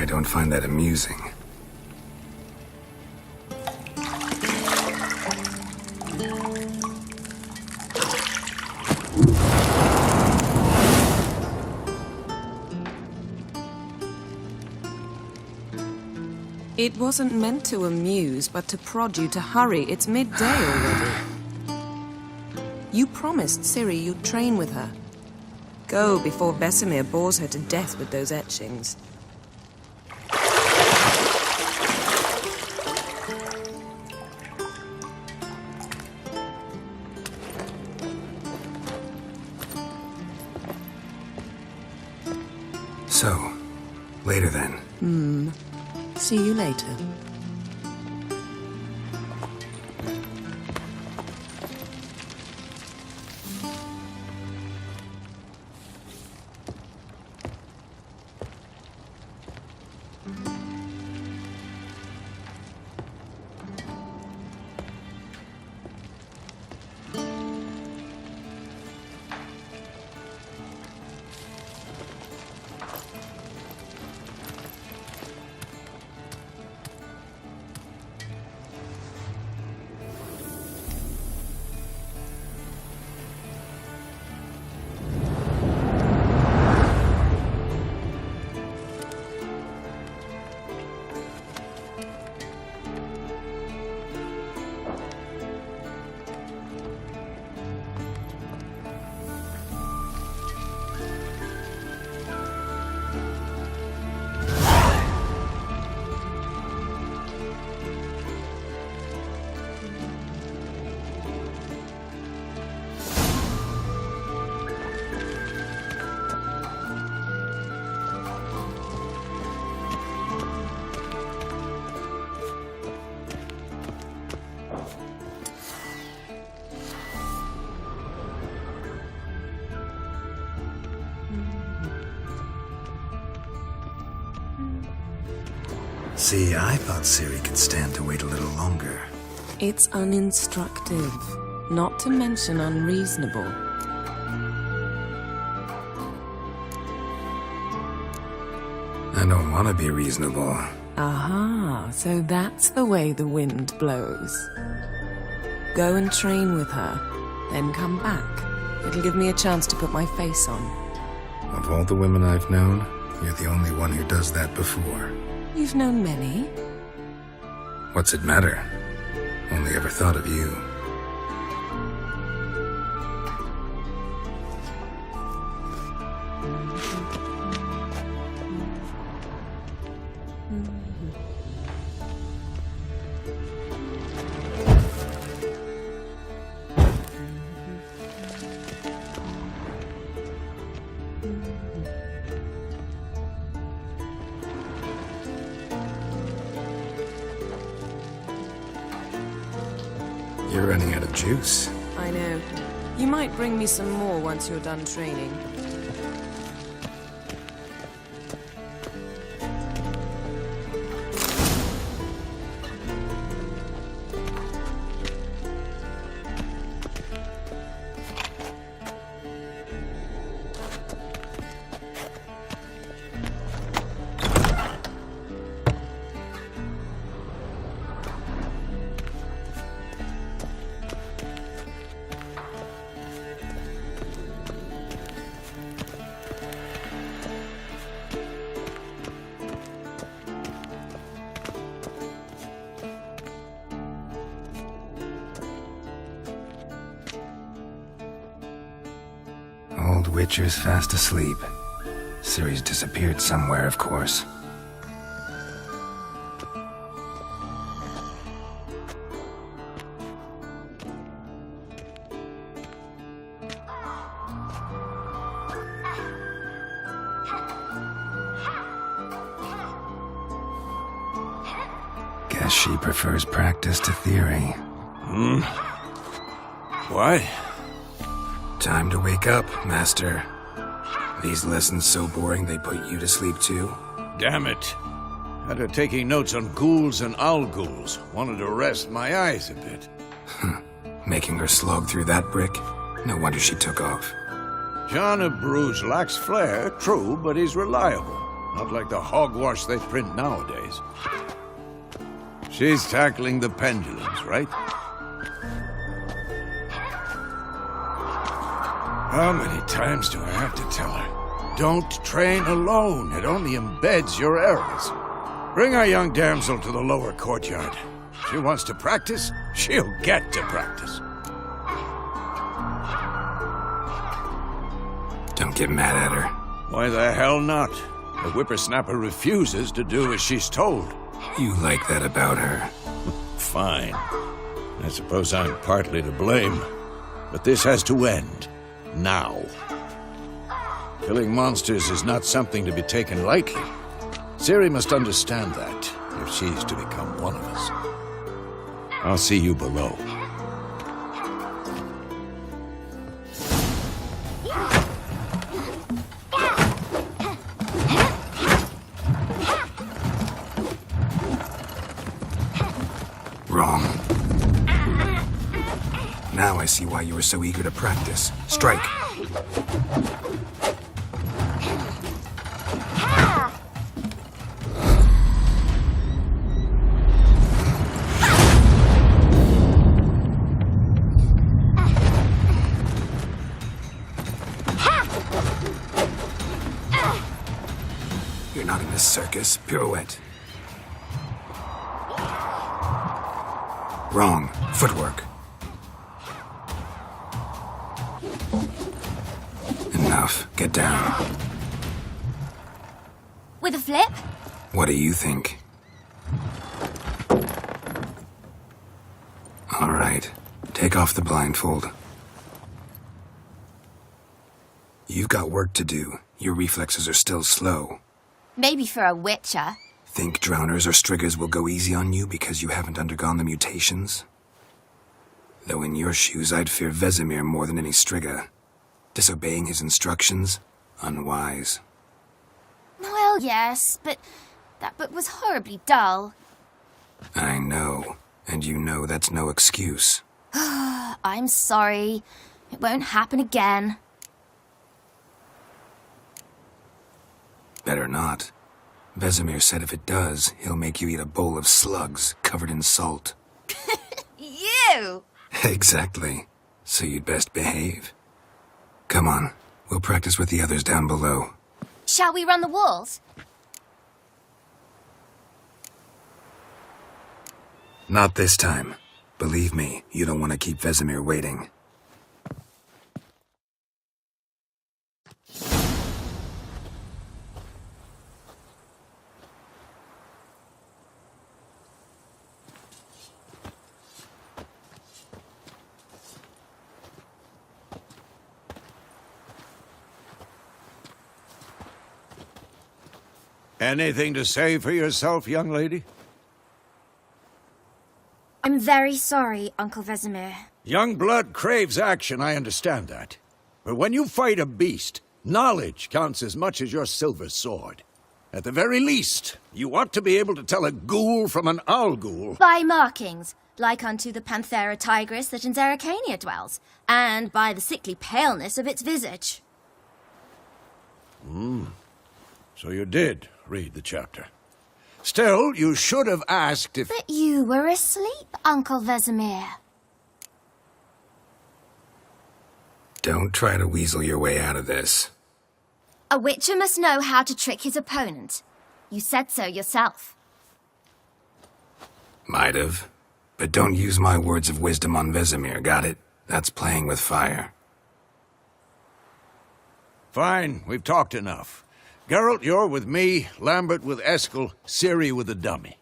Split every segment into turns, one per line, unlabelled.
I don't find that amusing.
It wasn't meant to amuse, but to prod you to hurry. It's midday already. You promised Siri you'd train with her. Go before Vesemir bores her to death with those etchings.
So, later then.
See you later.
See, I thought Siri could stand to wait a little longer.
It's uninstructive, not to mention unreasonable.
I don't want to be reasonable.
Aha, so that's the way the wind blows. Go and train with her, then come back. It'll give me a chance to put my face on.
Of all the women I've known, you're the only one who does that before.
You've known many.
What's it matter? Only ever thought of you. You're running out of juice.
I know. You might bring me some more once you're done training.
Old Witcher's fast asleep. Ciri's disappeared somewhere, of course. Guess she prefers practice to theory.
What?
Time to wake up, Master. These lessons so boring they put you to sleep too?
Damn it. After taking notes on ghouls and owl ghouls, wanted to rest my eyes a bit.
Making her slog through that brick? No wonder she took off.
John of Bruges lacks flair, true, but he's reliable. Not like the hogwash they print nowadays. She's tackling the pendulums, right? How many times do I have to tell her? Don't train alone. It only embeds your errors. Bring our young damsel to the lower courtyard. She wants to practice, she'll get to practice.
Don't get mad at her.
Why the hell not? The whippersnapper refuses to do as she's told.
You like that about her.
Fine. I suppose I'm partly to blame. But this has to end. Now. Killing monsters is not something to be taken lightly. Seri must understand that, if she's to become one of us. I'll see you below.
Wrong. Now I see why you were so eager to practice. Strike. You're not in this circus. Pirouette. Wrong. Footwork. Enough. Get down.
With a flip?
What do you think? All right. Take off the blindfold. You've got work to do. Your reflexes are still slow.
Maybe for a witcher.
Think drowners or striggers will go easy on you because you haven't undergone the mutations? Though in your shoes, I'd fear Vesemir more than any strigger. Disobeying his instructions? Unwise.
Well, yes, but that book was horribly dull.
I know. And you know that's no excuse.
I'm sorry. It won't happen again.
Better not. Vesemir said if it does, he'll make you eat a bowl of slugs covered in salt.
You!
Exactly. So you'd best behave. Come on. We'll practice with the others down below.
Shall we run the walls?
Not this time. Believe me, you don't want to keep Vesemir waiting.
Anything to say for yourself, young lady?
I'm very sorry, Uncle Vesemir.
Young blood craves action, I understand that. But when you fight a beast, knowledge counts as much as your silver sword. At the very least, you ought to be able to tell a ghoul from an owl ghoul.
By markings, like unto the Panthera tigris that in Zeracania dwells, and by the sickly paleness of its visage.
So you did read the chapter. Still, you should have asked if...
But you were asleep, Uncle Vesemir.
Don't try to weasel your way out of this.
A witcher must know how to trick his opponent. You said so yourself.
Might have. But don't use my words of wisdom on Vesemir, got it? That's playing with fire.
Fine, we've talked enough. Geralt, you're with me, Lambert with Eskel, Seri with the dummy.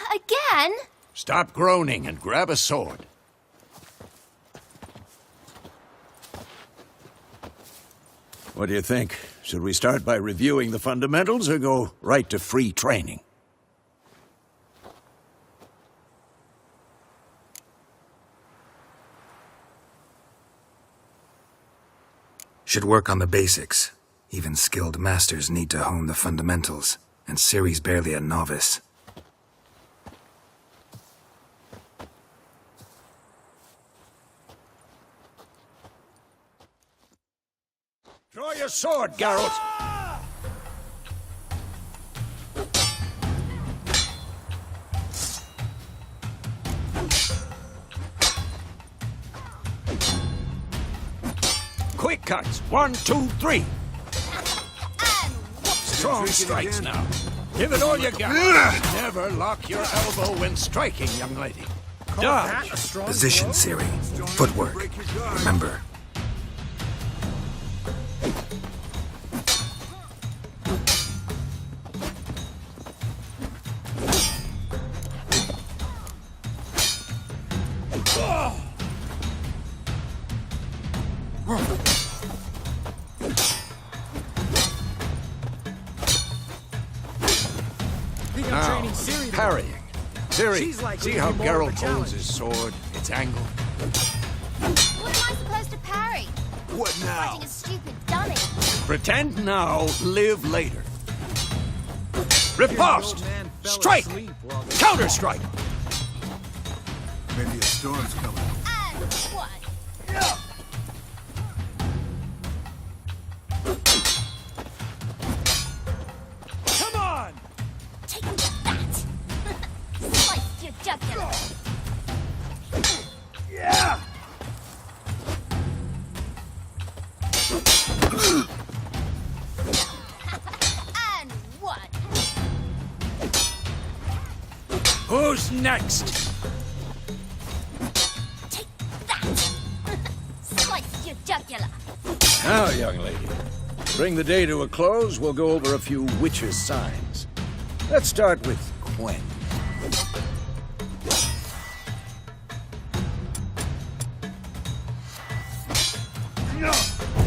Again?
Stop groaning and grab a sword. What do you think? Should we start by reviewing the fundamentals or go right to free training?
Should work on the basics. Even skilled masters need to hone the fundamentals, and Ciri's barely a novice.
Draw your sword, Geralt! Quick cuts. 1, 2, 3.
And
Strong strikes now. Give it all you got. Never lock your elbow when striking, young lady. Dodge.
Position, Siri. Footwork. Remember.
Now, parrying. Siri, see how Geralt holds his sword, its angle?
what am I supposed to parry?
What
Fighting a stupid dummy.
Pretend now, live later. Riposte! Strike! Counter-strike!
Maybe a storm's coming.
And one.
Come on!
Take that. Slice your jugular.
Yeah!
And one.
Who's next?
Take that. Slice your jugular.
Now, young lady, to bring the day to a close, we'll go over a few witches' signs. Let's start with Quen.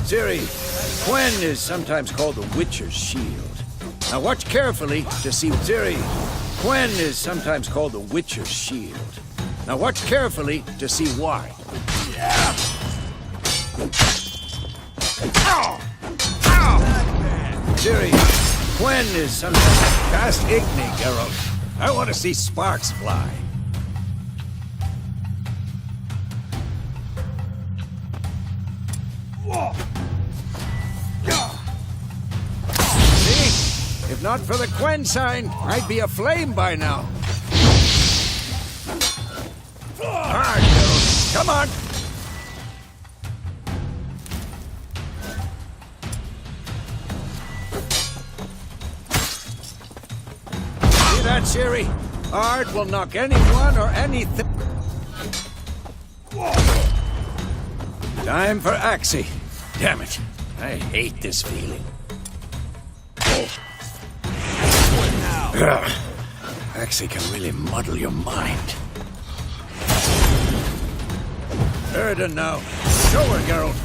Siri, Quen is sometimes called the Witcher's Shield. Now watch carefully to see Siri. Quen is sometimes called the Witcher's Shield. Now watch carefully to see why. Siri, Quen is sometimes cast igni, Geralt. I want to see sparks fly. See? If not for the Quen sign, I'd be aflame by now. Hard, Geralt. Come on. See that, Siri? Art will knock anyone or anything. Time for Axie. Damn it. I hate this feeling. Ugh. Axie can really muddle your mind. Erden now. Show her, Geralt.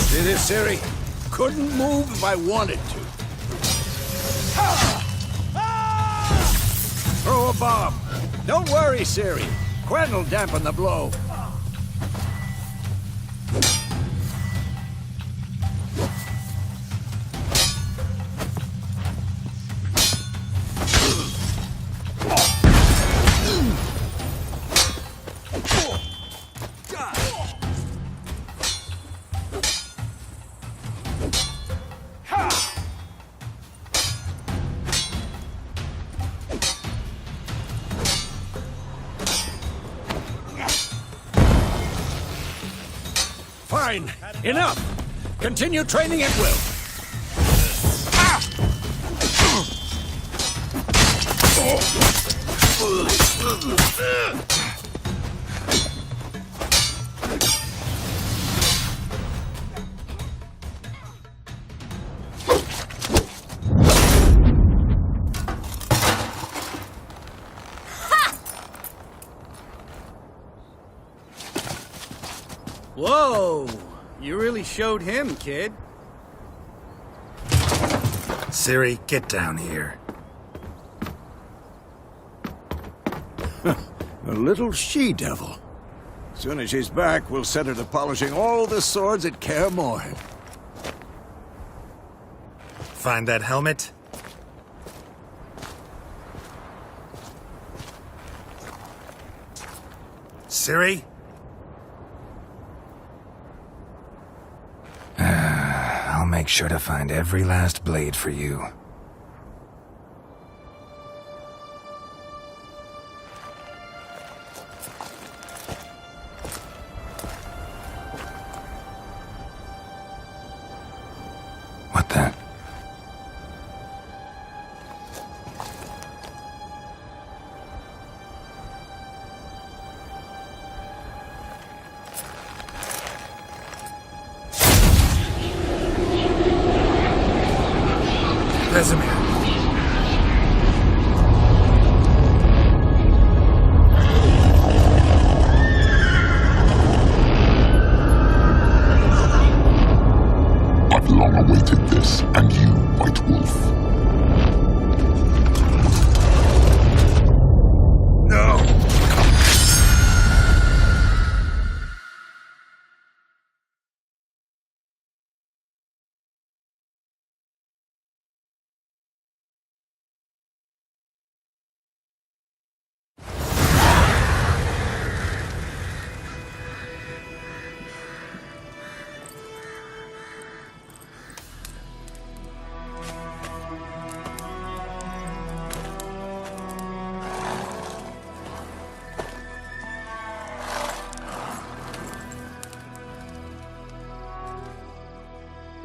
See this, Siri? Couldn't move if I wanted to. Throw a bomb. Don't worry, Siri. Quen will dampen the blow. Fine. Enough. Continue training at will.
Whoa! You really showed him, kid.
Siri, get down here.
A little she-devil. Soon as she's back, we'll set her to polishing all the swords at Kaer Morhen.
Find that helmet? Siri? I'll make sure to find every last blade for you.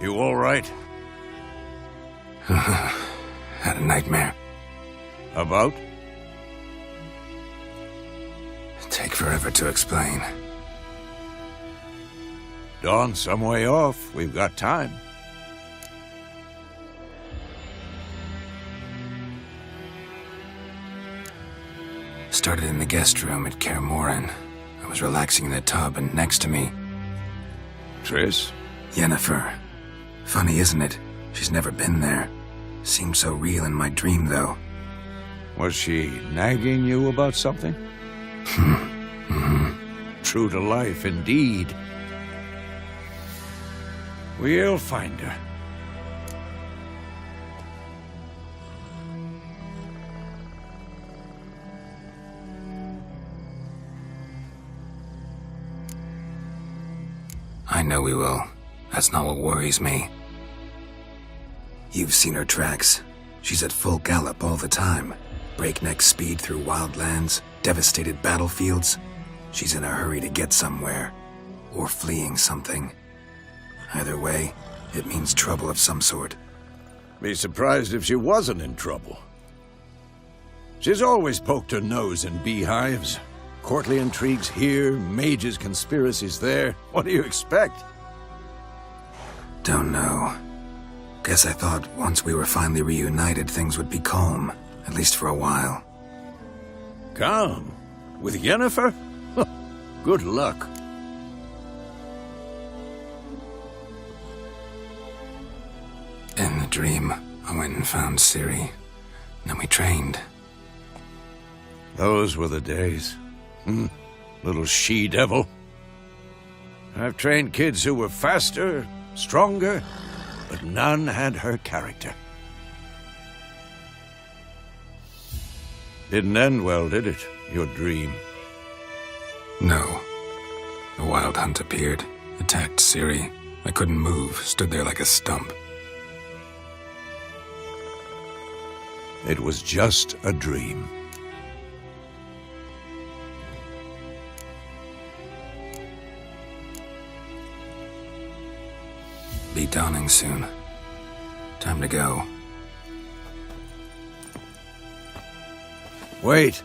You all right?
Had a nightmare.
About?
Take forever to explain.
Dawn's some way off. We've got time.
Started in the guest room at Kaer Morhen. I was relaxing in the tub, and next to me,
Triss?
Yennefer. Funny, isn't it? She's never been there. Seemed so real in my dream, though.
Was she nagging you about something? True to life, indeed. We'll find her.
I know we will. That's not what worries me. You've seen her tracks. She's at full gallop all the time. Breakneck speed through wild lands, devastated battlefields. She's in a hurry to get somewhere. Or fleeing something. Either way, it means trouble of some sort.
Be surprised if she wasn't in trouble. She's always poked her nose in beehives. Courtly intrigues here, mages' conspiracies there. What do you expect?
Don't know. Guess I thought once we were finally reunited, things would be calm. At least for a while.
Calm? With Yennefer? Good luck.
In the dream, I went and found Ciri. Then we trained.
Those were the days. Little she-devil. I've trained kids who were faster, stronger, but none had her character. Didn't end well, did it? Your dream?
No. The Wild Hunt appeared, attacked Ciri. I couldn't move, stood there like a stump.
It was just a dream.
Be dawning soon. Time to go.
Wait.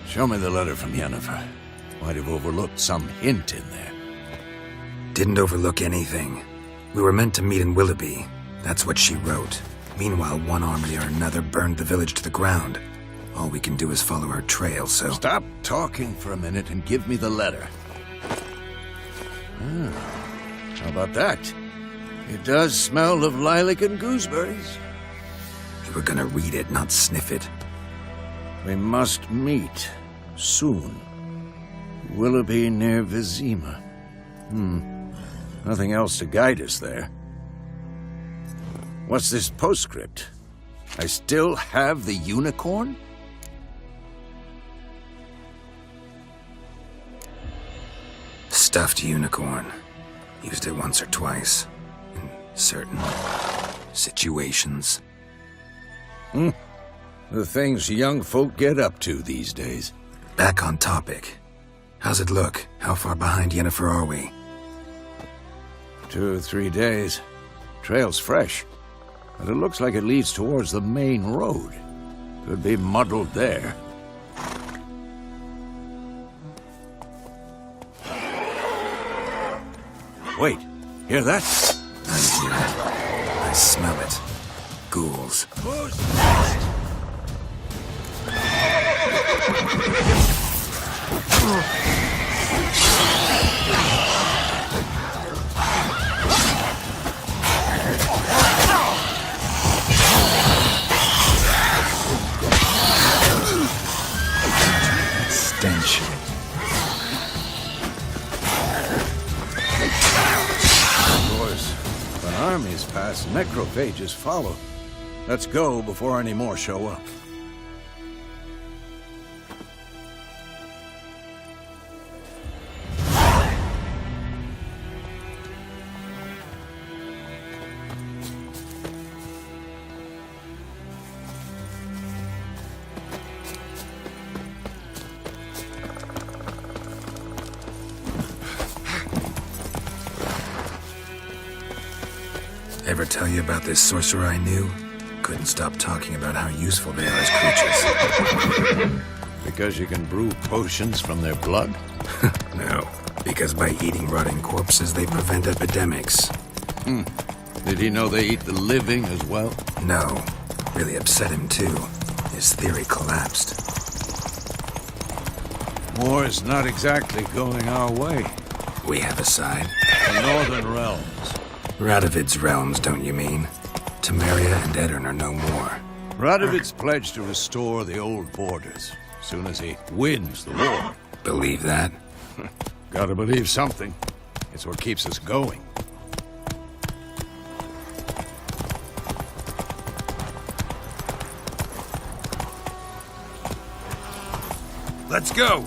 Show me the letter from Yennefer. Might have overlooked some hint in there.
Didn't overlook anything. We were meant to meet in Willoughby. That's what she wrote. Meanwhile, one army or another burned the village to the ground. All we can do is follow her trail, so...
Stop talking for a minute and give me the letter. How about that? It does smell of lilac and gooseberries.
You were gonna read it, not sniff it.
We must meet. Soon. Willoughby near Vizima. Nothing else to guide us there. What's this postscript? I still have the unicorn?
Stuffed unicorn. Used it once or twice. In certain situations.
The things young folk get up to these days.
Back on topic. How's it look? How far behind Yennefer are we?
2 or 3 days. Trail's fresh. But it looks like it leads towards the main road. Could be muddled there. Wait, hear that?
I hear it. I smell it. Ghouls. Stench.
Of course, when armies pass, necrophages follow. Let's go before any more show up.
ever tell you about this sorcerer I knew? Couldn't stop talking about how useful they are as creatures.
Because you can brew potions from their blood?
No, because by eating rotting corpses, they prevent epidemics.
Did he know they eat the living as well?
No, really upset him too. His theory collapsed.
War's not exactly going our way.
We have a side.
The Northern Realms.
Radovid's realms, don't you mean? Temeria and Edirn are no more.
Radovid's pledged to restore the old borders as soon as he wins the war.
Believe that?
Gotta believe something. It's what keeps us going.
Let's go!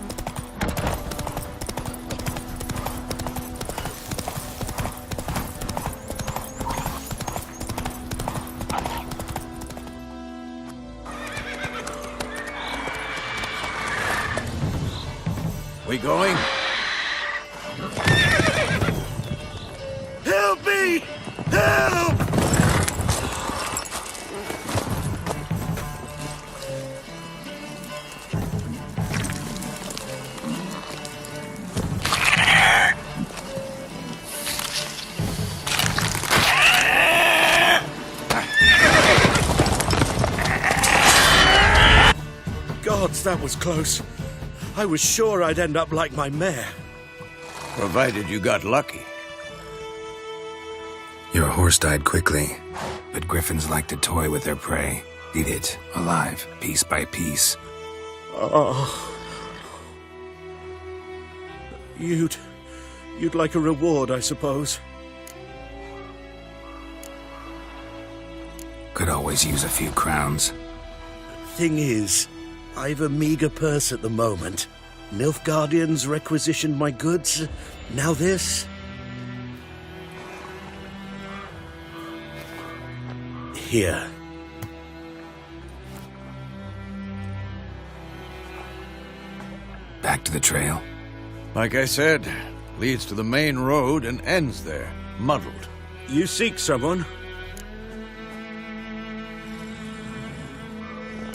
We going?
Help me! Help! Gods, that was close. I was sure I'd end up like my mare.
Provided you got lucky.
Your horse died quickly, but griffins like to toy with their prey. Eat it, alive, piece by piece.
Oh. You'd like a reward, I suppose.
Could always use a few crowns.
Thing is, I've a meager purse at the moment. Nilfgaardians requisitioned my goods. Now this. Here.
Back to the trail?
Like I said, leads to the main road and ends there, muddled.
You seek someone?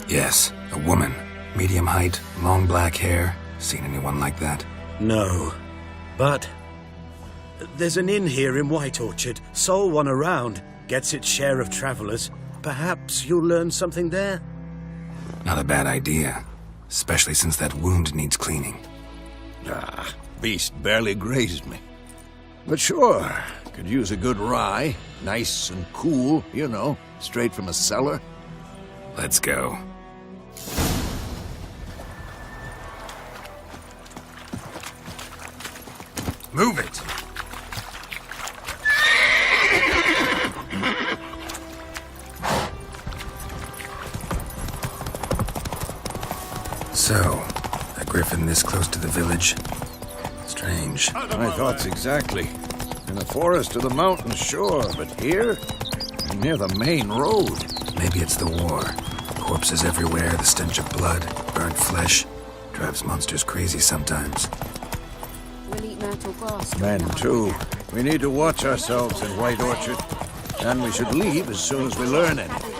Yes, a woman. Medium height, long black hair. Seen anyone like that?
No. But there's an inn here in White Orchard. Sole one around. Gets its share of travelers. Perhaps you'll learn something there?
Not a bad idea. Especially since that wound needs cleaning.
Beast barely grazed me. But sure, could use a good rye. Nice and cool, you know, straight from a cellar.
Let's go. Move it! So, a griffin this close to the village? Strange.
My thoughts exactly. In the forest or the mountains, sure, but here? Near the main road.
Maybe it's the war. Corpses everywhere, the stench of blood, burnt flesh. Drives monsters crazy sometimes.
Men, too. We need to watch ourselves in White Orchard. And we should leave as soon as we learn anything.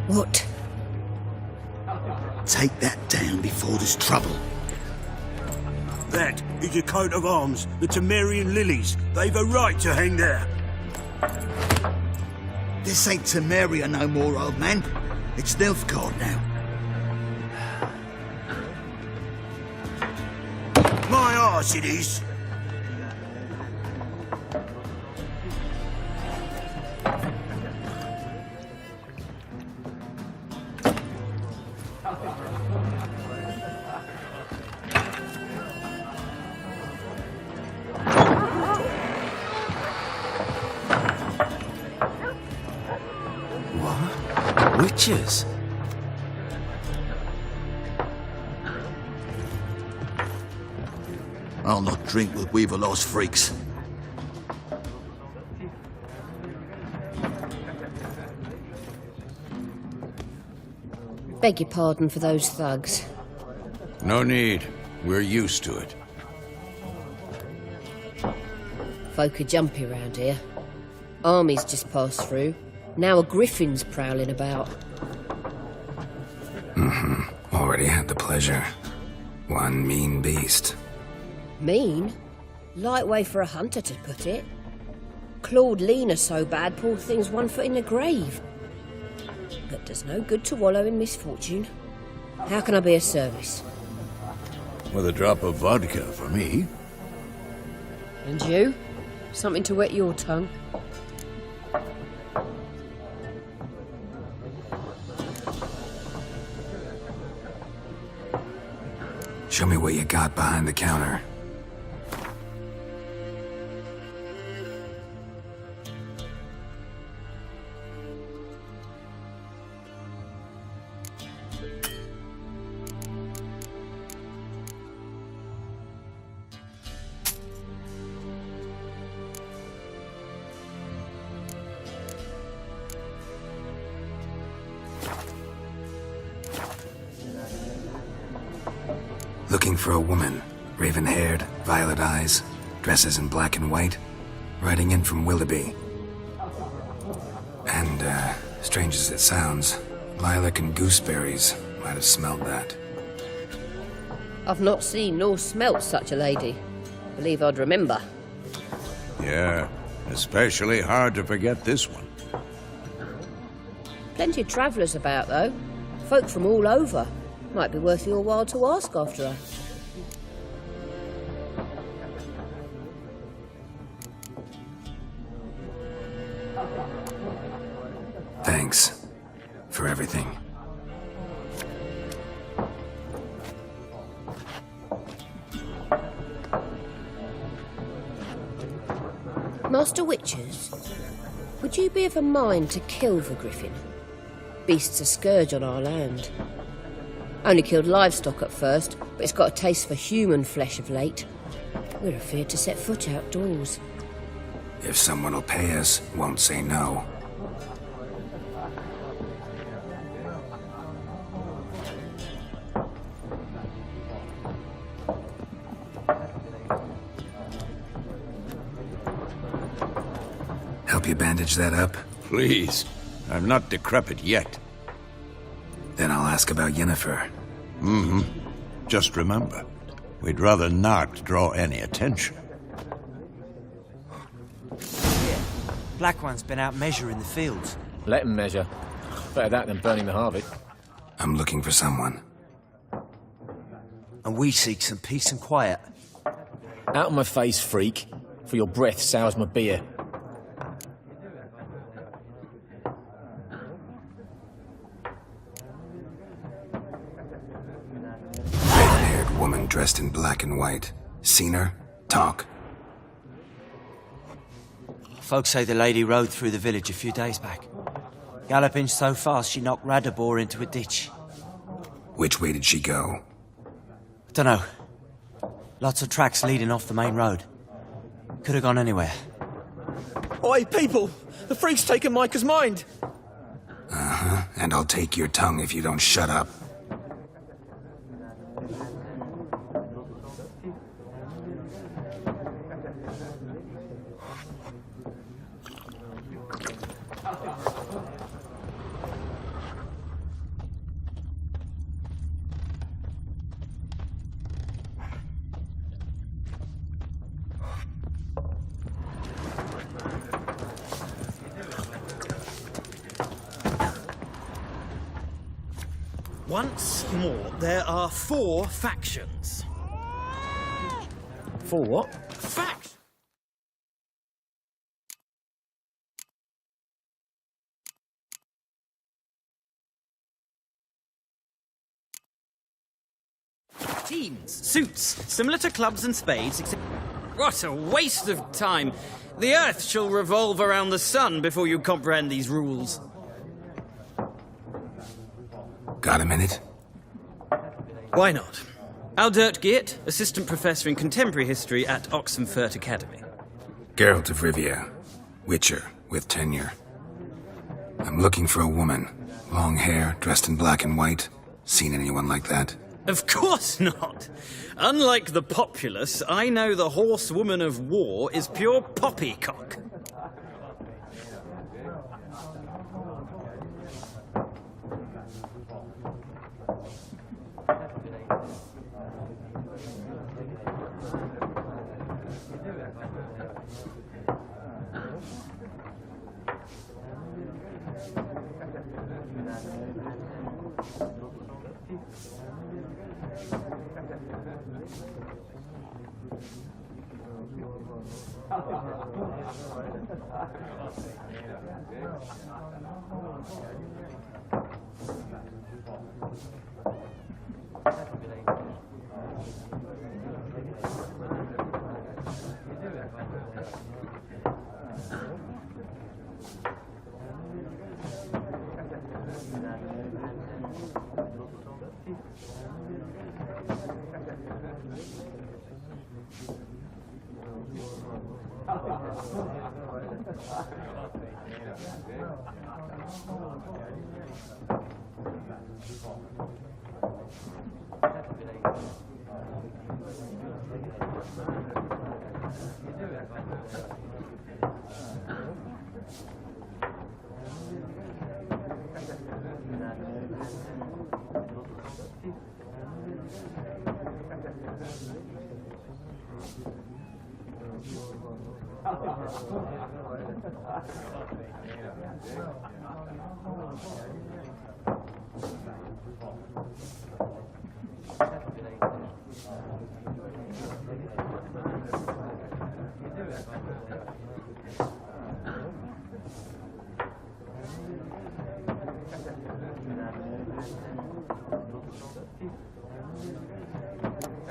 What?
Take that down before there's trouble.
That is a coat of arms, the Temerian lilies. They've a right to hang there.
This ain't Temeria no more, old man. It's Nilfgaard now.
My arse it is.
What?
Witches?
I'll not drink with Weaver-Lost freaks.
Beg your pardon for those thugs.
No need. We're used to it.
Folk are jumpy round here. Armies just passed through. Now a griffin's prowling about.
Already had the pleasure. One mean beast.
Mean? Light way for a hunter to put it. Clawed Lena so bad, poor thing's 1 foot in the grave. But does no good to wallow in misfortune. How can I be of service?
With a drop of vodka for me.
And you? Something to wet your tongue?
Show me what you got behind the counter. Looking for a woman, raven-haired, violet eyes, dresses in black and white, riding in from Willoughby. And, strange as it sounds, lilac and gooseberries might have smelled that.
I've not seen nor smelt such a lady. Believe I'd remember.
Yeah, especially hard to forget this one.
Plenty of travellers about, though. Folk from all over. Might be worth your while to ask after her.
Thanks for everything.
Master Witchers, would you be of a mind to kill the griffin? Beast's a scourge on our land. Only killed livestock at first, but it's got a taste for human flesh of late. We're afeard to set foot outdoors.
If someone will pay us, won't say no. Help you bandage that up?
Please. I'm not decrepit yet.
Then I'll ask about Yennefer.
Just remember, we'd rather not draw any attention.
Black One's been out measuring the fields.
Let him measure. Better that than burning the harvest.
I'm looking for someone.
And we seek some peace and quiet.
Out of my face, freak, for your breath sours my beer.
Raven-haired woman dressed in black and white. Seen her? Talk.
Folks say the lady rode through the village a few days back. Galloping so fast she knocked Radabor into a ditch.
Which way did she go?
Dunno. Lots of tracks leading off the main road. Could have gone anywhere.
Oi, people! The freak's taken Micah's mind!
Uh-huh. And I'll take your tongue if you don't shut up.
Once more, there are 4 factions.
For what?
Fact!
Teams, suits, similar to clubs and spades, except... What a waste of time! The Earth shall revolve around the sun before you comprehend these rules.
Got a minute?
Why not? Aldert Geert, assistant professor in contemporary history at Oxenfurt Academy.
Geralt of Rivia, Witcher, with tenure. I'm looking for a woman. Long hair, dressed in black and white. Seen anyone like that?
Of course not. Unlike the populace, I know the horsewoman of war is pure poppycock.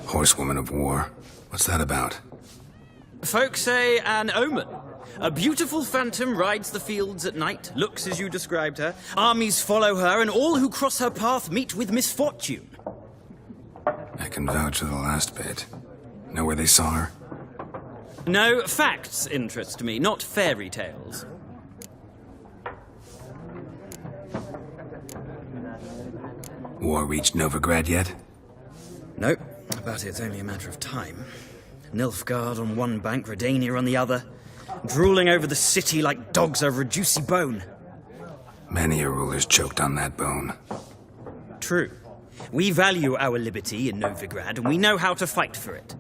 Horsewoman of war. What's that about?
Folk say an omen. A beautiful phantom rides the fields at night, looks as you described her. Armies follow her, and all who cross her path meet with misfortune.
I can vouch for the last bit. Know where they saw her?
No, facts interest me, not fairy tales.
War reached Novigrad yet?
No, but it's only a matter of time. Nilfgaard on one bank, Redania on the other, drooling over the city like dogs over a juicy bone.
Many a ruler's choked on that bone.
True. We value our liberty in Novigrad, and we know how to fight for it.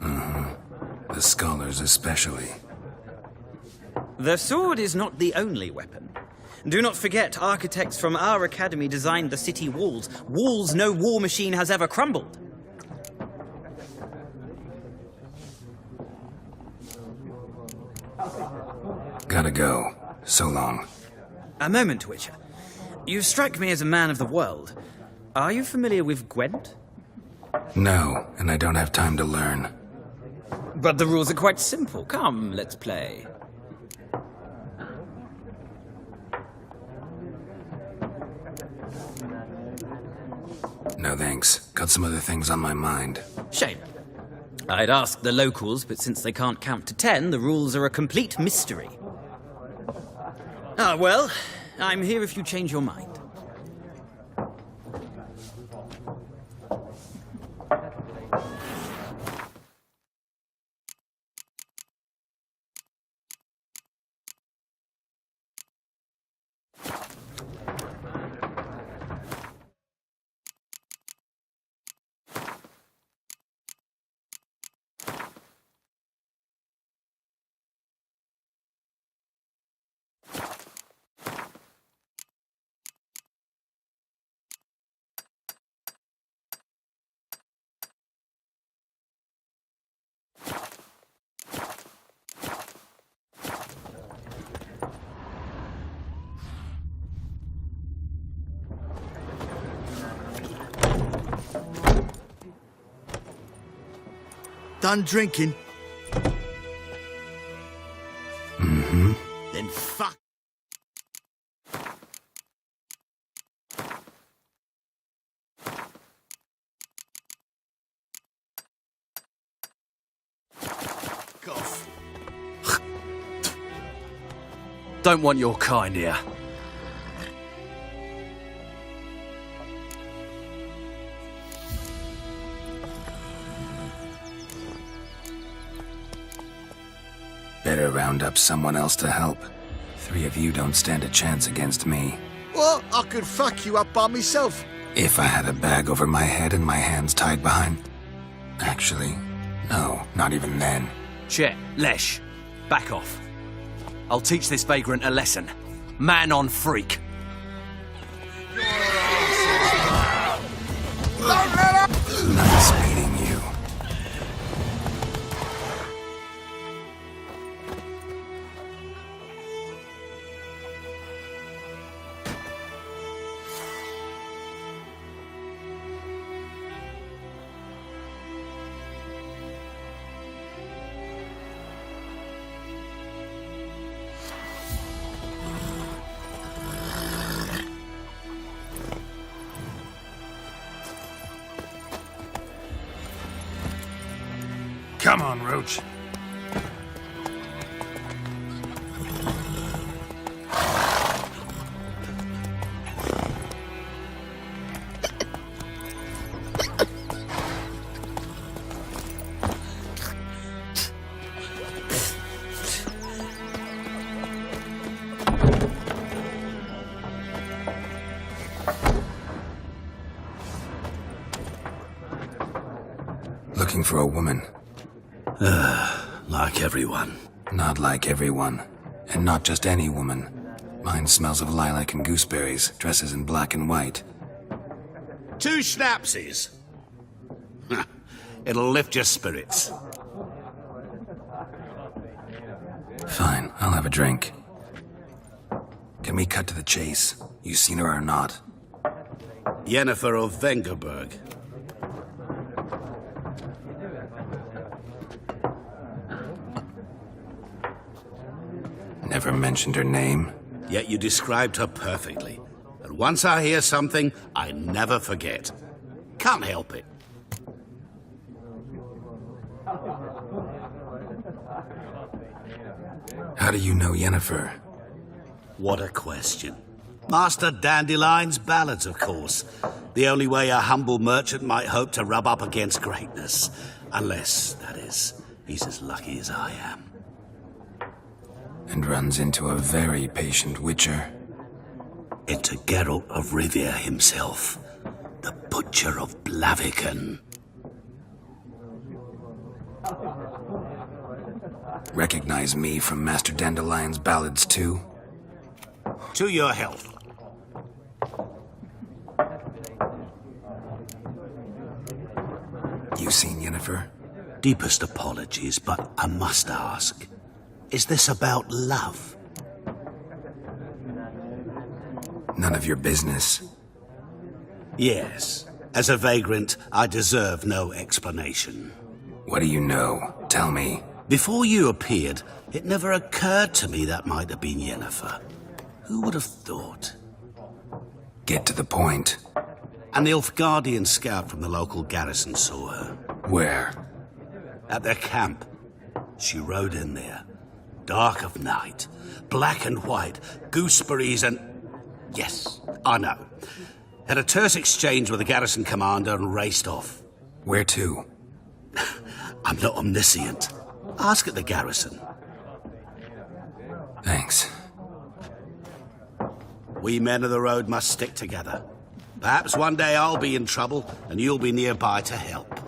The scholars especially.
The sword is not the only weapon. Do not forget, architects from our academy designed the city walls. Walls no war machine has ever crumbled.
Gotta go. So long.
A moment, Witcher. You strike me as a man of the world. Are you familiar with Gwent?
No, and I don't have time to learn.
But the rules are quite simple. Come, let's play.
No thanks. Got some other things on my mind.
Shame. I'd ask the locals, but since they can't count to 10, the rules are a complete mystery. Ah, well, I'm here if you change your mind.
Done drinking? Then fuck.
Don't want your kind here.
Better round up someone else to help. 3 of you don't stand a chance against me.
What? I could fuck you up by myself.
If I had a bag over my head and my hands tied behind... Actually, no, not even then.
Chet, Lesh, back off. I'll teach this vagrant a lesson. Man on freak.
Nice meeting you. Come on, Roach. Looking for a woman.
Like everyone.
Not like everyone. And not just any woman. Mine smells of lilac and gooseberries, dresses in black and white.
2 schnapsies. It'll lift your spirits.
Fine, I'll have a drink. Can we cut to the chase? You seen her or not?
Yennefer of Vengerberg.
Never mentioned her name.
Yet you described her perfectly. And once I hear something, I never forget. Can't help it.
How do you know Yennefer?
What a question. Master Dandelion's ballads, of course. The only way a humble merchant might hope to rub up against greatness. Unless, that is, he's as lucky as I am.
And runs into a very patient witcher.
Into Geralt of Rivia himself. The Butcher of Blaviken.
Recognize me from Master Dandelion's ballads too?
To your health.
You seen Yennefer?
Deepest apologies, but I must ask. Is this about love?
None of your business.
Yes. As a vagrant, I deserve no explanation.
What do you know? Tell me.
Before you appeared, it never occurred to me that might have been Yennefer. Who would have thought?
Get to the point.
An Nilfgaardian scout from the local garrison saw her.
Where?
At their camp. She rode in there. Dark of night. Black and white. Gooseberries and... Yes, I know. Had a terse exchange with the garrison commander and raced off.
Where to?
I'm not omniscient. Ask at the garrison.
Thanks.
We men of the road must stick together. Perhaps one day I'll be in trouble and you'll be nearby to help.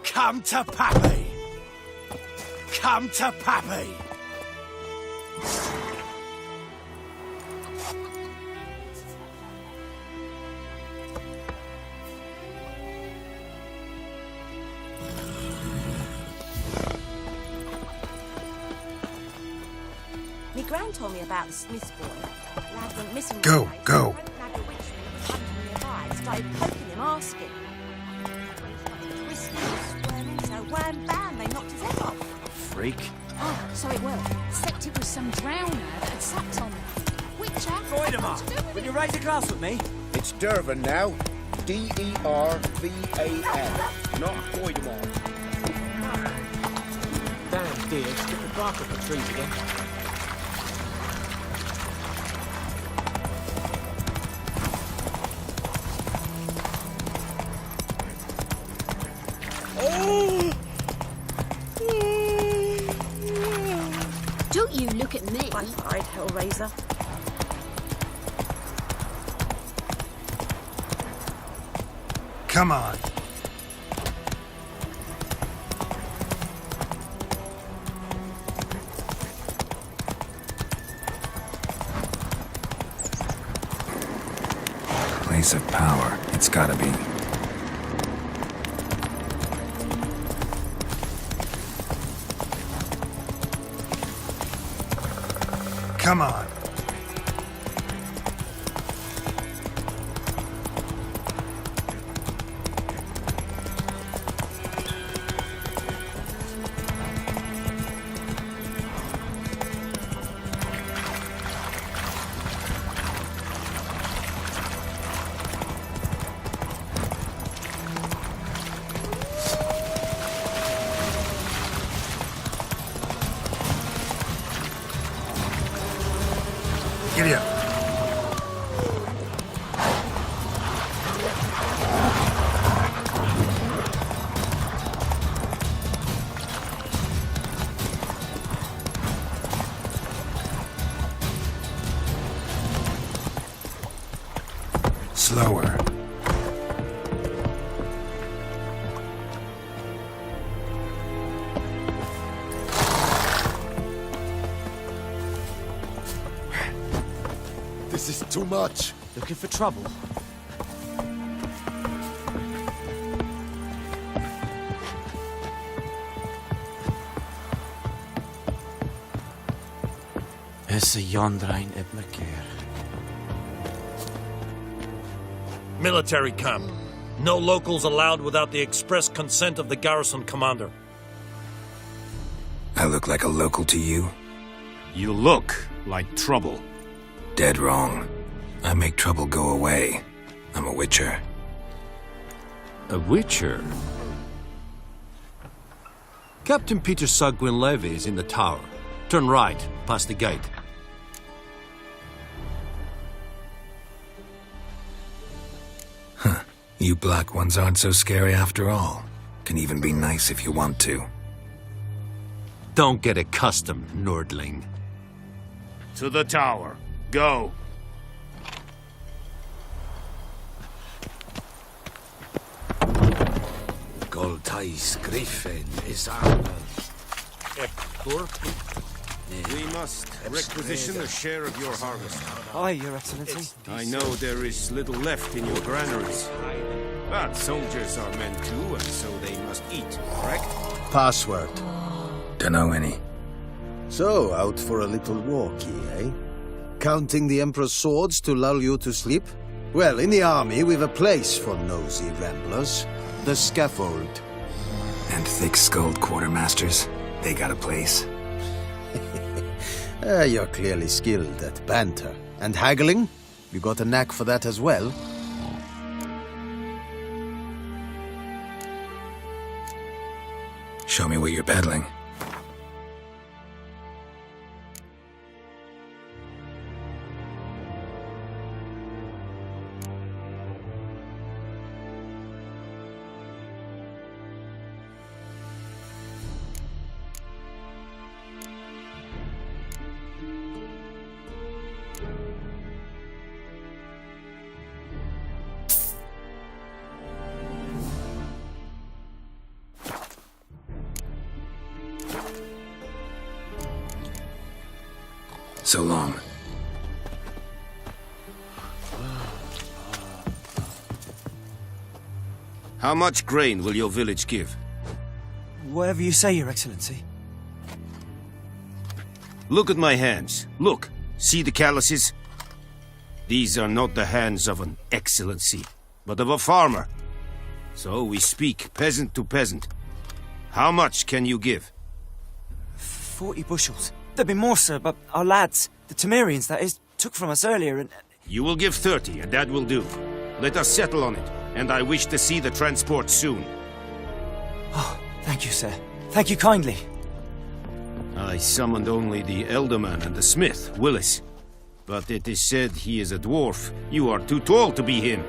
Come to Pappy! Come to Pappy!
Me gran told me about the Smith's boy. Lad went missing.
Go, go.
Started poking him, asking. Twisting and squirming, so wham bam, they knocked his head off.
Freak.
Oh, so it will. Except it was some drowner that had sucked on me. Witcher?
Voidemar, will you raise a glass with me?
It's Dervan now. D-E-R-V-A-N. Not Voidemar.
Damn dear, just get the bark off the trees again.
Don't you look at me.
I lied, Hellraiser.
Come on. Place of power. It's gotta be. Come on. Giddy up. Slower.
This is too much.
Looking for trouble? Is a Jondrain Iblakeer.
Military camp. No locals allowed without the express consent of the garrison commander.
I look like a local to you?
You look like trouble.
Dead wrong. I make trouble go away. I'm a witcher.
A witcher?
Captain Peter Sagwin Levy is in the tower. Turn right, past the gate.
Huh. You black ones aren't so scary after all. Can even be nice if you want to.
Don't get accustomed, Nordling.
To the tower. Go.
Goltais Griffin is
We must requisition a share of your harvest.
Aye, Your Excellency.
I know there is little left in your granaries. But soldiers are men too, and so they must eat, correct?
Password.
Dunno any.
So, out for a little walkie, eh? Counting the Emperor's swords to lull you to sleep? Well, in the army, we've a place for nosy ramblers. The scaffold.
And thick-skulled quartermasters. They got a place.
You're clearly skilled at banter. And haggling? You got a knack for that as well?
Show me what you're peddling. So long.
How much grain will your village give?
Whatever you say, Your Excellency.
Look at my hands. Look. See the calluses? These are not the hands of an excellency, but of a farmer. So we speak peasant to peasant. How much can you give?
40 bushels. There'd be more, sir, but our lads, the Temerians, that is, took from us earlier and...
You will give 30, and that will do. Let us settle on it, and I wish to see the transport soon.
Oh, thank you, sir. Thank you kindly.
I summoned only the Elderman and the smith, Willis. But it is said he is a dwarf. You are too tall to be him.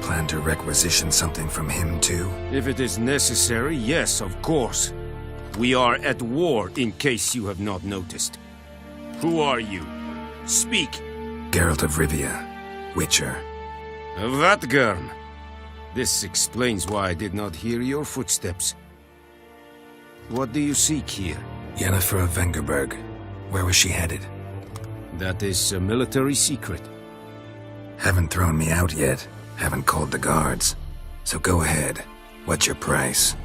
Plan to requisition something from him, too?
If it is necessary, yes, of course. We are at war, in case you have not noticed. Who are you? Speak.
Geralt of Rivia, Witcher.
Vatgern. This explains why I did not hear your footsteps. What do you seek here?
Yennefer of Vengerberg. Where was she headed?
That is a military secret.
Haven't thrown me out yet. Haven't called the guards. So go ahead. What's your price?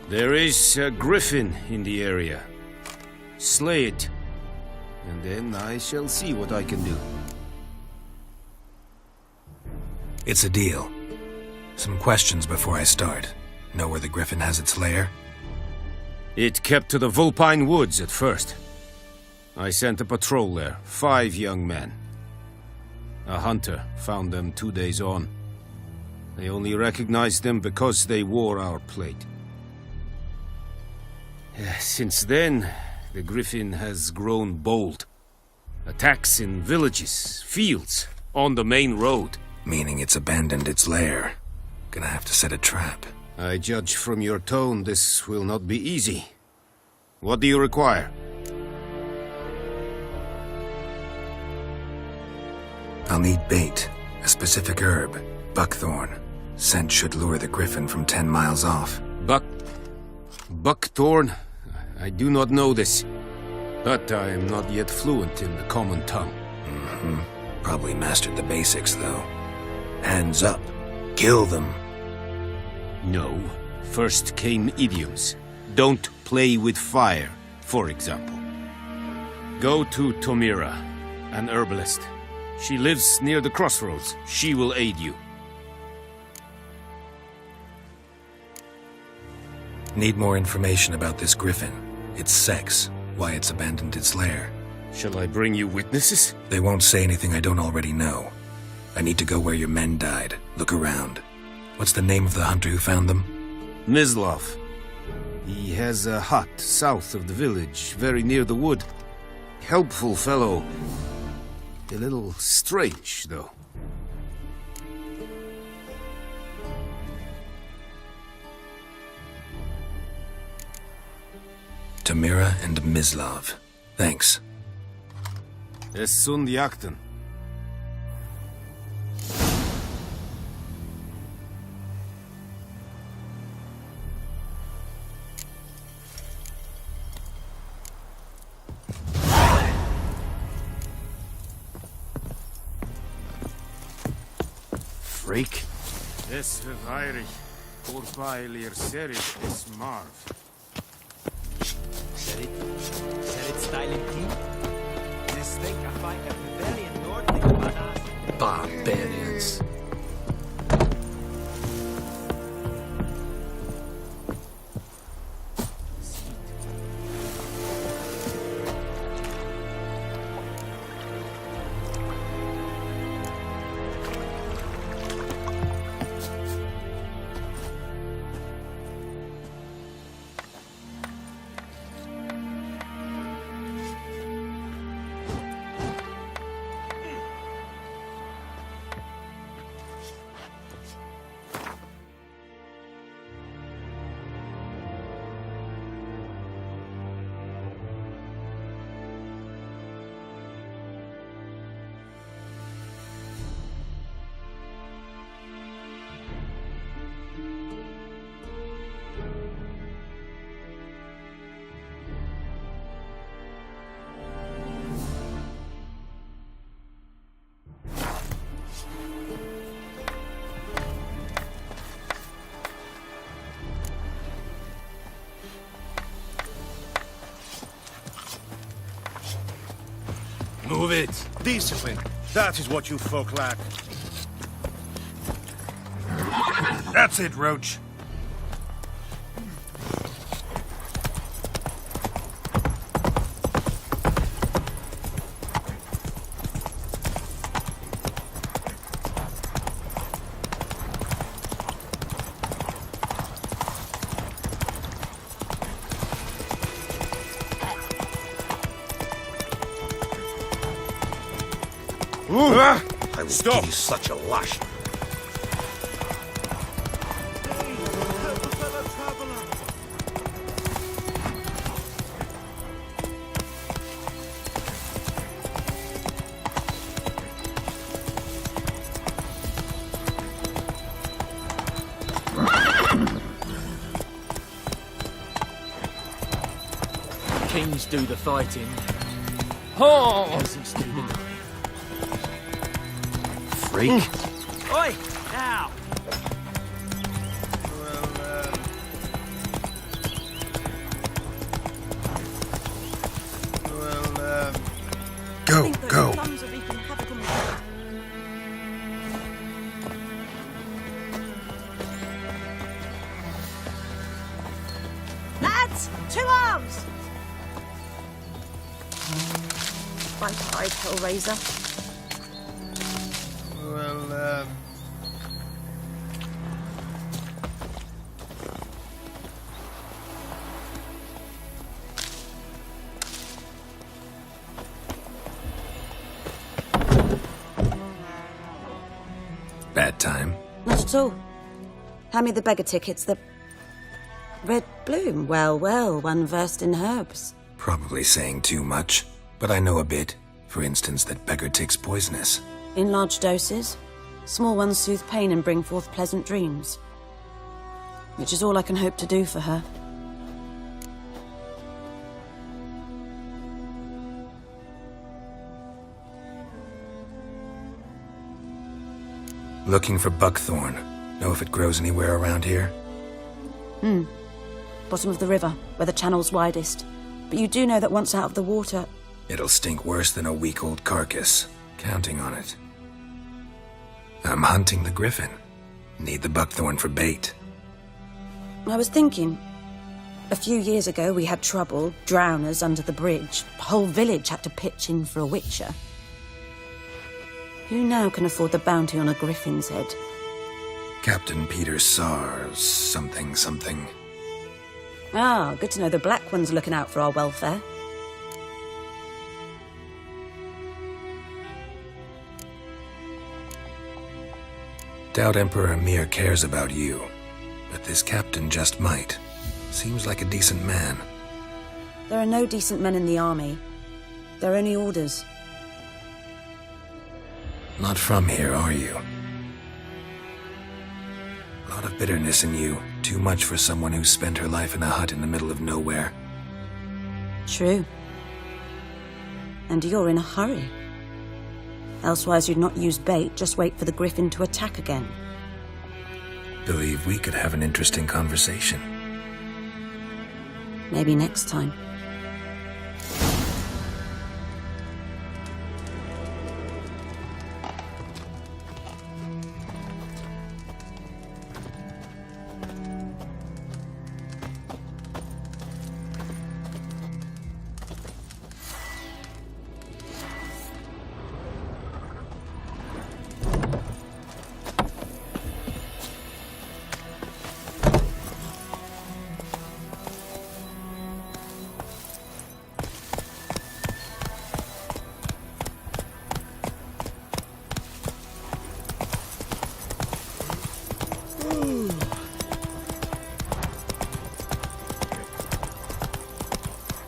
There is a griffin in the area. Slay it. And then I shall see what I can do.
It's a deal. Some questions before I start. Know where the griffin has its lair?
It kept to the Vulpine Woods at first. I sent a patrol there, 5 young men. A hunter found them 2 days on. They only recognized them because they wore our plate. Since then, the griffin has grown bold. Attacks in villages, fields, on the main road.
Meaning it's abandoned its lair. Gonna have to set a trap.
I judge from your tone this will not be easy. What do you require?
I'll need bait, a specific herb, buckthorn. Scent should lure the griffin from 10 miles off.
Buckthorn? I do not know this, but I am not yet fluent in the common tongue.
Probably mastered the basics, though. Hands up. Kill them.
No. First came idioms. Don't play with fire, for example. Go to Tomira, an herbalist. She lives near the crossroads. She will aid you.
Need more information about this griffin. Its sex, why it's abandoned its lair.
Shall I bring you witnesses?
They won't say anything I don't already know. I need to go where your men died. Look around. What's the name of the hunter who found them?
Mislav. He has a hut south of the village, very near the wood. Helpful fellow. A little strange, though.
Tomira and Mislav. Thanks.
Es sunt jakten.
Freak.
Es verweirig. Voorbijleer Serinin is Marv.
Serit styling team? This thing I find a rebellion north.
Barbarians.
Move it! Discipline. That is what you folk lack.
That's it, Roach.
I will give you such a lash.
Kings do the fighting. Peasants do the
Freak.
Oi! Now!
Go, go.
Lads, 2 arms! Bright-eyed Hellraiser.
Bad time.
Not at all. Hand me the beggar tickets, the red bloom. Well, well, one versed in herbs.
Probably saying too much, but I know a bit. For instance, that beggar tick's poisonous.
In large doses. Small ones soothe pain and bring forth pleasant dreams. Which is all I can hope to do for her.
Looking for buckthorn. Know if it grows anywhere around here?
Bottom of the river, where the channel's widest. But you do know that once out of the water...
It'll stink worse than a week-old carcass. Counting on it. I'm hunting the griffin. Need the buckthorn for bait.
I was thinking... A few years ago we had trouble, drowners under the bridge. The whole village had to pitch in for a witcher. Who now can afford the bounty on a griffin's head?
Captain Peter Sars, something.
Ah, good to know the Black One's looking out for our welfare.
Doubt Emperor Emir cares about you, but this captain just might. Seems like a decent man.
There are no decent men in the army. There are only orders.
Not from here, are you? A lot of bitterness in you. Too much for someone who spent her life in a hut in the middle of nowhere.
True. And you're in a hurry. Elsewise you'd not use bait, just wait for the griffin to attack again.
Believe we could have an interesting conversation.
Maybe next time.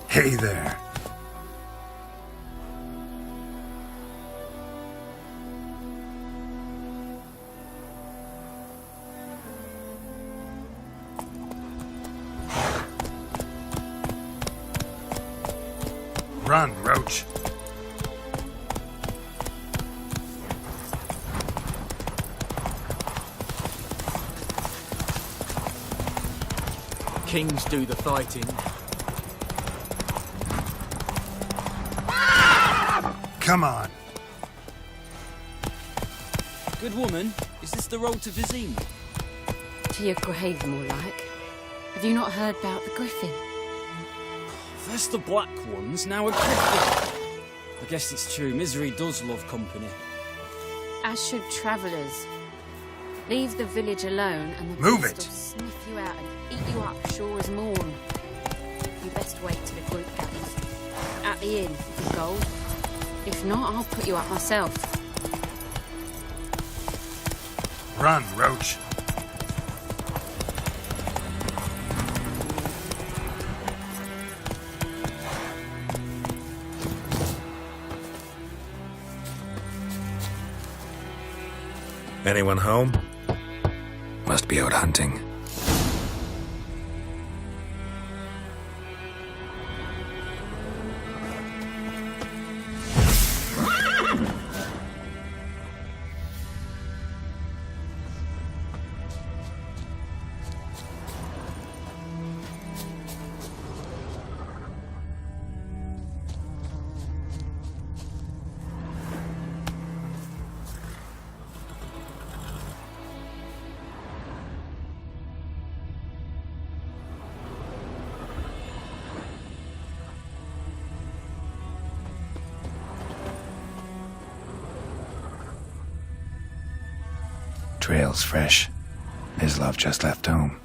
Hey there. Run, Roach.
Kings do the fighting.
Come on.
Good woman, is this the road to Vizima?
To your grave, more like. Have you not heard about the griffin?
First the black ones, now a griffin. I guess it's true, misery does love company.
As should travellers. Leave the village alone and the
Move
beast
it.
will sniff you out and eat you up sure as morn. You best wait till the group gathers. At the inn, if you're gold. If not, I'll put you up myself.
Run, Roach.
Anyone home?
Must be out hunting. Trail's fresh. Mislav just left home.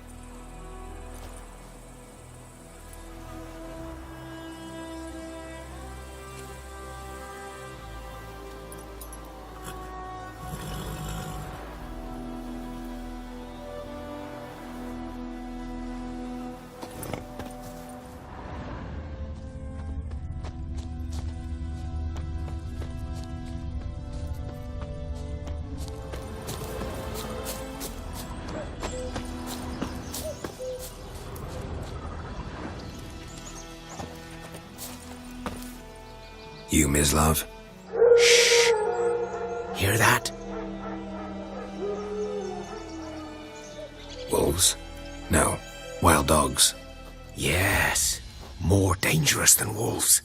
You, Mislav?
Shh! Hear that?
Wolves? No. Wild dogs.
Yes. More dangerous than wolves.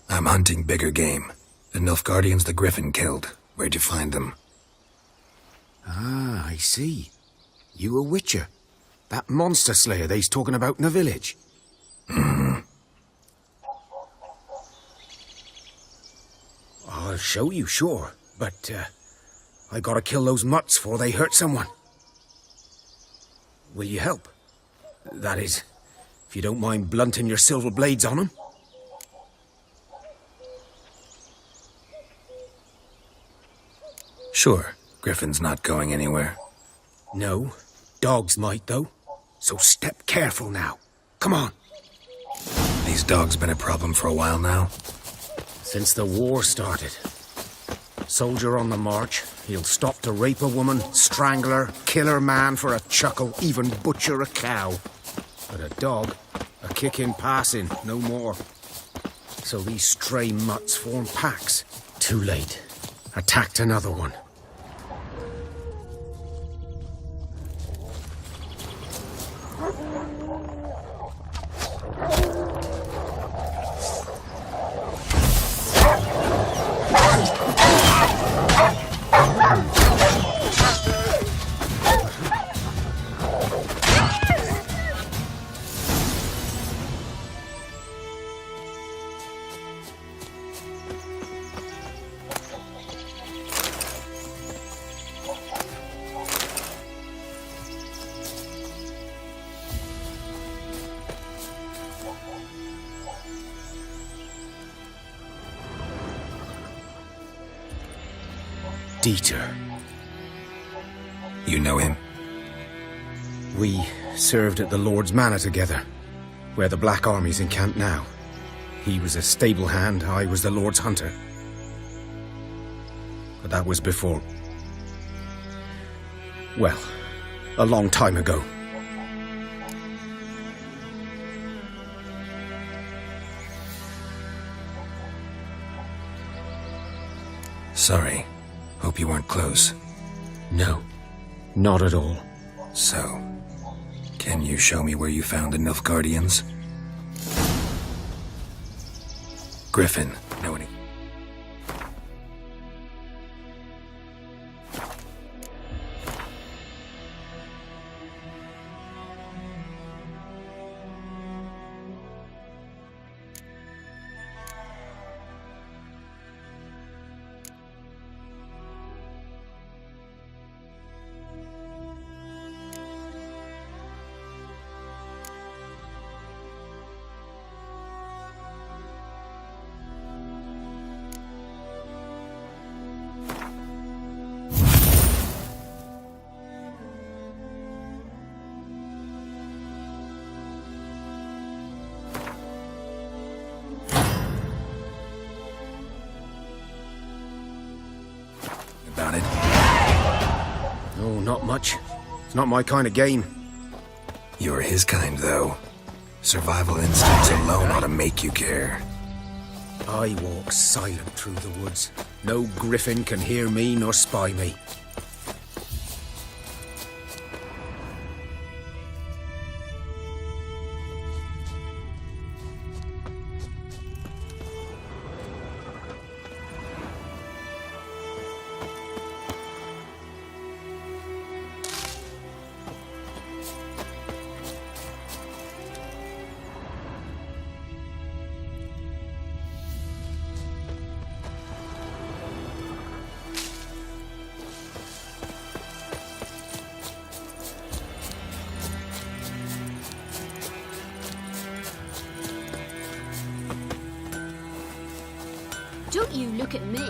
I'm hunting bigger game. The Nilfgaardians the Griffin killed. Where'd you find them?
Ah, I see. You a witcher. That monster slayer they's talking about in the village. I'll show you, sure. But, I gotta kill those mutts before they hurt someone. Will you help? That is, if you don't mind blunting your silver blades on them.
Sure. Griffin's not going anywhere.
No. Dogs might, though. So step careful now. Come on.
These dogs been a problem for a while now?
Since the war started. Soldier on the march, he'll stop to rape a woman, strangle her, kill her man for a chuckle, even butcher a cow. But a dog, a kick in passing, no more. So these stray mutts form packs. Too late. Attacked another one. Dieter.
You know him?
We served at the Lord's Manor together, where the Black Army's encamped now. He was a stable hand, I was the Lord's hunter. But that was before... well, a long time ago.
Sorry. Hope you weren't close.
No, not at all.
So, can you show me where you found the Nilfgaardians? Griffin, know any... About it?
No, not much. It's not my kind of game.
You're his kind, though. Survival instincts alone ought to make you care.
I walk silent through the woods. No griffin can hear me nor spy me.
Don't you look at me.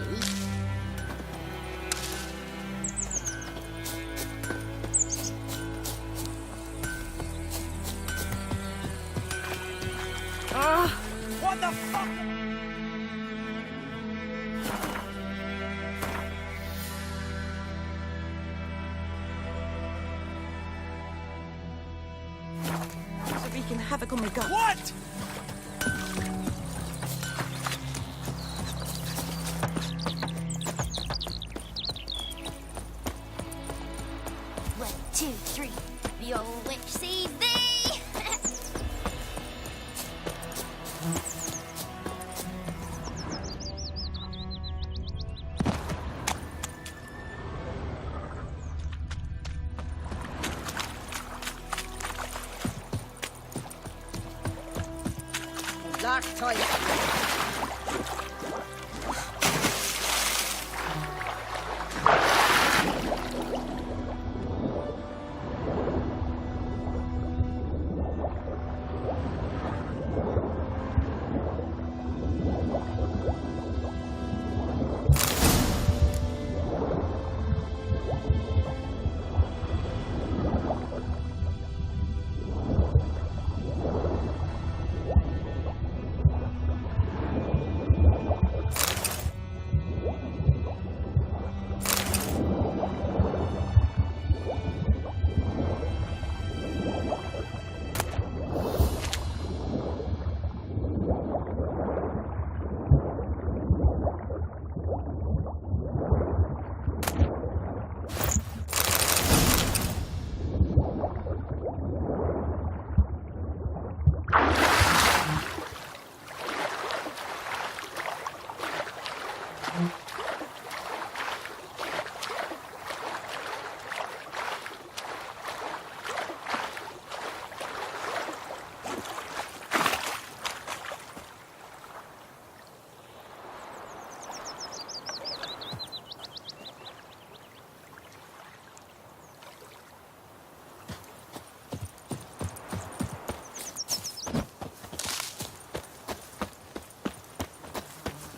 What the fuck?
So we can havoc on my gut.
What?
The old witch sees thee!
Last time.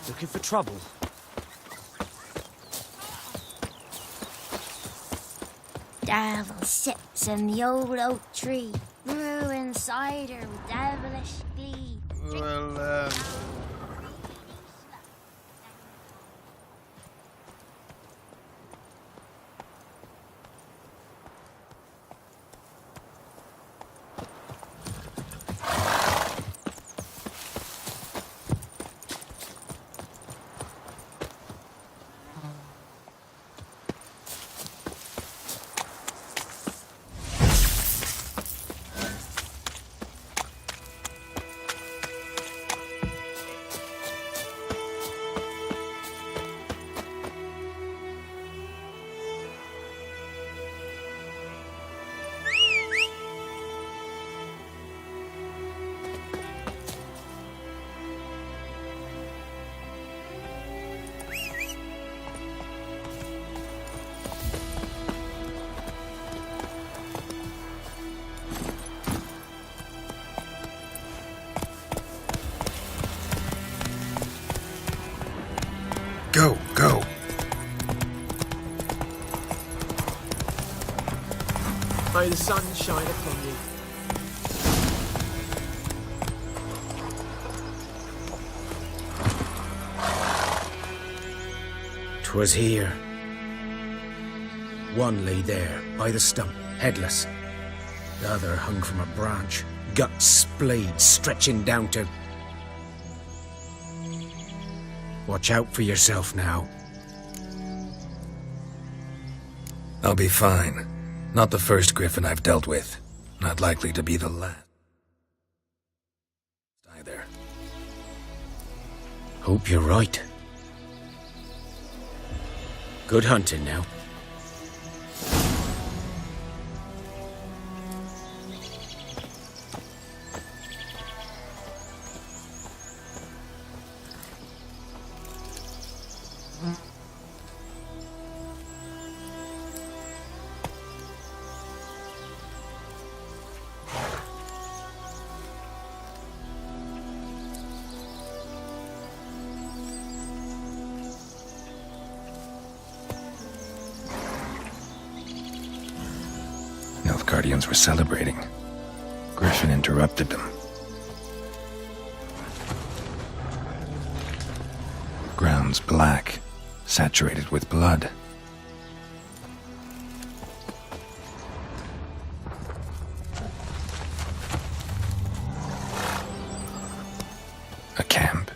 Looking for trouble?
Devil sits in the old oak tree, brewing cider with devilish glee.
Well,
Go, go.
May the sun shine upon you.
'Twas here. One lay there, by the stump, headless. The other hung from a branch, guts splayed, stretching down to... Watch out for yourself now.
I'll be fine. Not the first griffin I've dealt with. Not likely to be the last. Either.
Hope you're right. Good hunting now.
Guardians were celebrating. Griffin interrupted them. Ground's black, saturated with blood. A camp.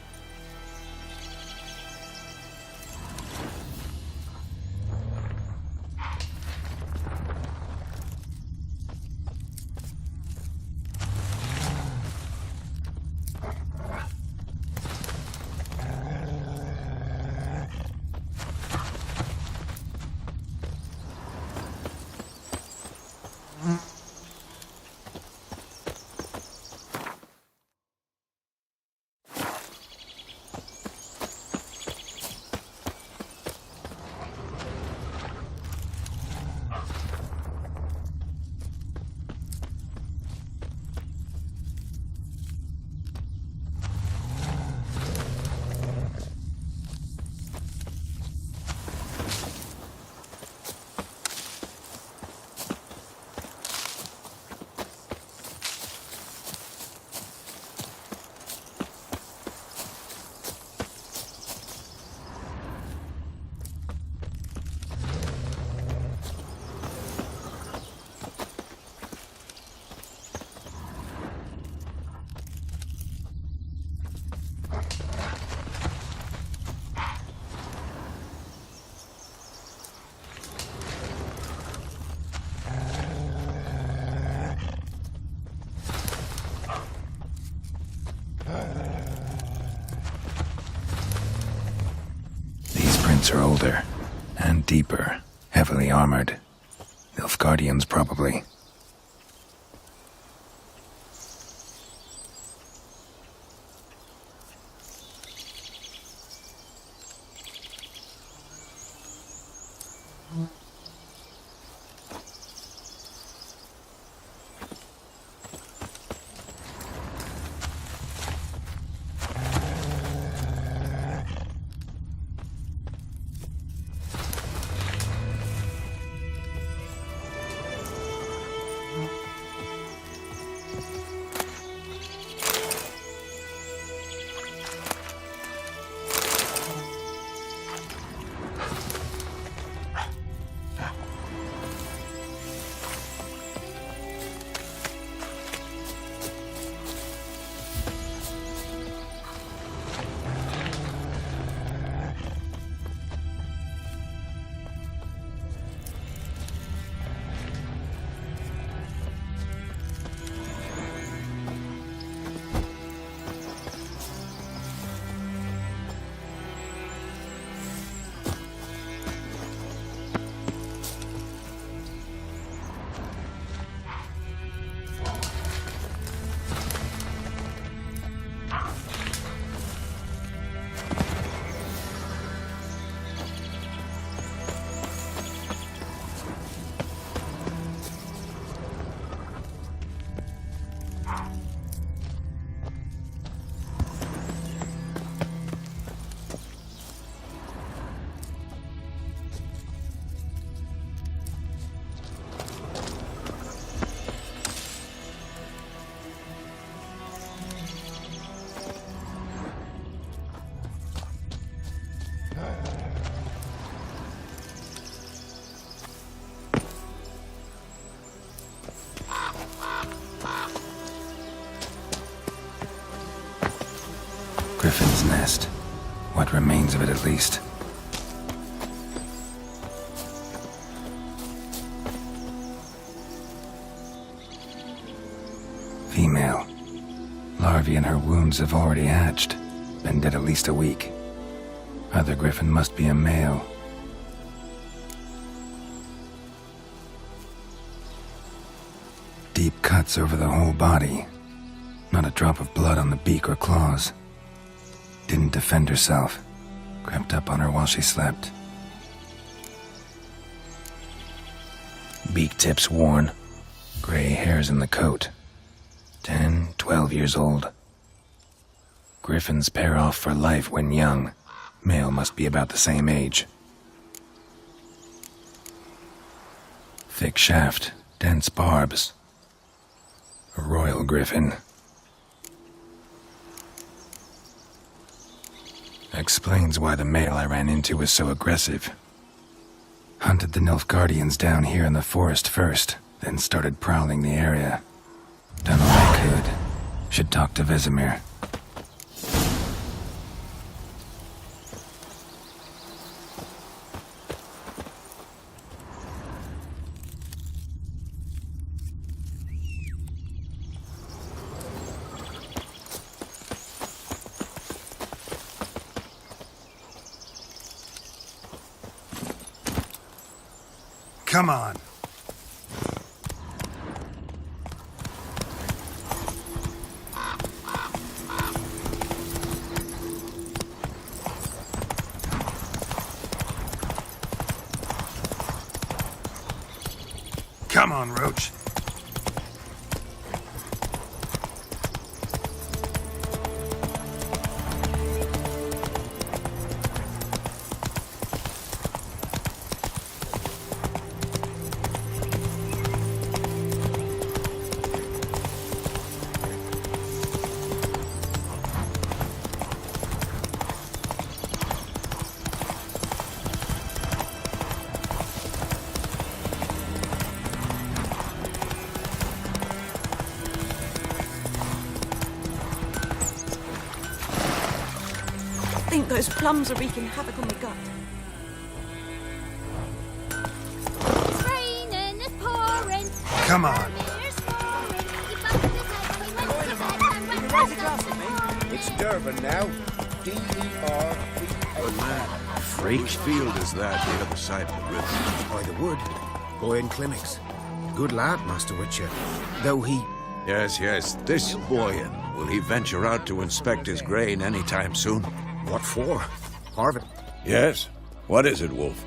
Are older and deeper, heavily armored. Nilfgaardians, probably. What remains of it, at least. Female. Larvae in her wounds have already hatched. Been dead at least a week. Other griffin must be a male. Deep cuts over the whole body. Not a drop of blood on the beak or claws. Didn't defend herself. Crept up on her while she slept. Beak tips worn. Gray hairs in the coat. 10, 12 years old. Griffins pair off for life when young. Male must be about the same age. Thick shaft, dense barbs. A royal griffin. Explains why the male I ran into was so aggressive. Hunted the Nilfgaardians down here in the forest first, then started prowling the area. Done all I could. Should talk to Vesemir.
Come on. Come on, Roach.
I think those plums are wreaking havoc on the gut.
It's raining, it's pouring.
Come on.
It's Durban now. D-E-R-B-A.
Man, which field is that the other side of the river?
By the wood. Boyan Clinics. Good lad, Master Witcher. Though he...
Yes, this Boyan. Will he venture out to inspect his grain any time soon?
What for? Harvest?
Yes. What is it, Wolf?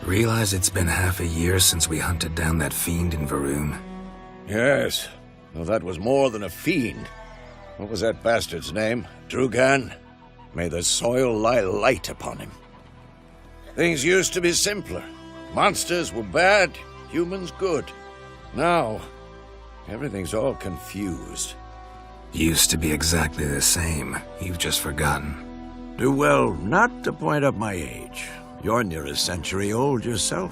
Realize it's been half a year since we hunted down that fiend in Varun?
Yes. Well, that was more than a fiend. What was that bastard's name? Drugan? May the soil lie light upon him. Things used to be simpler. Monsters were bad, humans good. Now, everything's all confused.
Used to be exactly the same. You've just forgotten.
Do well not to point up my age. You're near a century old yourself.